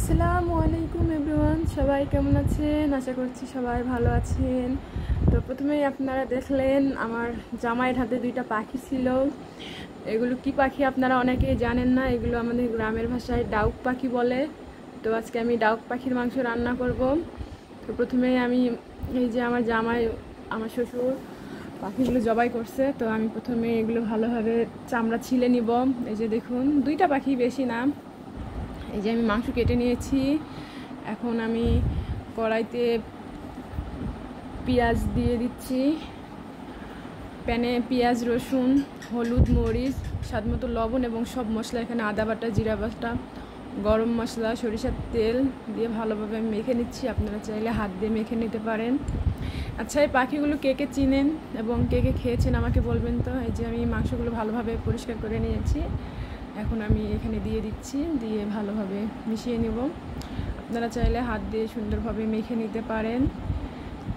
আসসালামু আলাইকুম এভরিওয়ান, সবাই কেমন আছেন? আশা করছি সবাই ভালো আছেন। তো প্রথমেই আপনারা দেখলেন আমার জামাইয়ের হাতে দুইটা পাখি ছিল। এগুলো কি পাখি আপনারা অনেকেই জানেন না, এগুলো আমাদের গ্রামের ভাষায় ডাউক পাখি বলে। তো আজকে আমি ডাউক পাখির মাংস রান্না করব। তো প্রথমেই আমি এই যে আমার জামাই, আমার শ্বশুর পাখিগুলো জবাই করছে, তো আমি প্রথমে এগুলো ভালোভাবে চামড়া ছিলে নিব। এই যে দেখুন, দুইটা পাখি, বেশি না। এই যে আমি মাংস কেটে নিয়েছি। এখন আমি কড়াইতে পেঁয়াজ দিয়ে দিচ্ছি। প্যানে পেঁয়াজ, রসুন, হলুদ, মরিচ, স্বাদ মতো লবণ এবং সব মশলা, এখানে আদা বাটা, জিরা বাটা, গরম মশলা, সরিষার তেল দিয়ে ভালোভাবে মেখে নিচ্ছি। আপনারা চাইলে হাত দিয়ে মেখে নিতে পারেন। আচ্ছা, এই পাখিগুলো কে কে চিনেন এবং কে কে খেয়েছেন আমাকে বলবেন তো। এই যে আমি মাংসগুলো ভালোভাবে পরিষ্কার করে নিয়েছি। এখন আমি এখানে দিয়ে দিচ্ছি, দিয়ে ভালোভাবে মিশিয়ে নেব। আপনারা চাইলে হাত দিয়ে সুন্দরভাবে মেখে নিতে পারেন।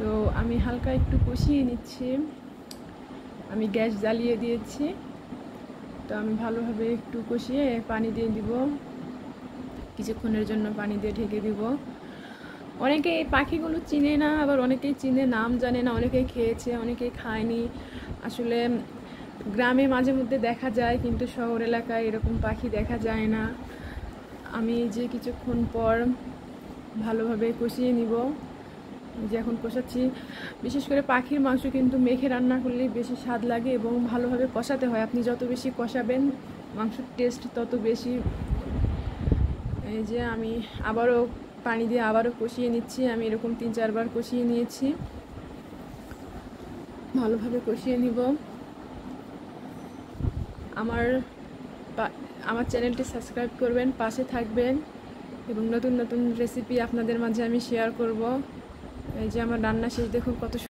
তো আমি হালকা একটু কষিয়ে নিচ্ছি। আমি গ্যাস জ্বালিয়ে দিয়েছি। তো আমি ভালোভাবে একটু কষিয়ে পানি দিয়ে দিব, কিছুক্ষণের জন্য পানি দিয়ে ঢেকে দিব। অনেকে এই পাখিগুলো চিনে না, আবার অনেকেই চিনে, নাম জানে না। অনেকেই খেয়েছে, অনেকেই খায়নি। আসলে গ্রামে মাঝে মধ্যে দেখা যায়, কিন্তু শহর এলাকায় এরকম পাখি দেখা যায় না। আমি যে কিছুক্ষণ পর ভালোভাবে কষিয়ে নিব। যে এখন কষাচ্ছি। বিশেষ করে পাখির মাংস কিন্তু মেখে রান্না করলে বেশি স্বাদ লাগে এবং ভালোভাবে কষাতে হয়। আপনি যত বেশি কষাবেন মাংসের টেস্ট তত বেশি। এই যে আমি আবারও পানি দিয়ে আবারও কষিয়ে নিচ্ছি। আমি এরকম 3-4 বার কষিয়ে নিয়েছি। ভালোভাবে কষিয়ে নিব। আমার চ্যানেলটি সাবস্ক্রাইব করবেন, পাশে থাকবেন এবং নতুন নতুন রেসিপি আপনাদের মাঝে আমি শেয়ার করব। এই যে আমার রান্না শেষ, দেখুন কত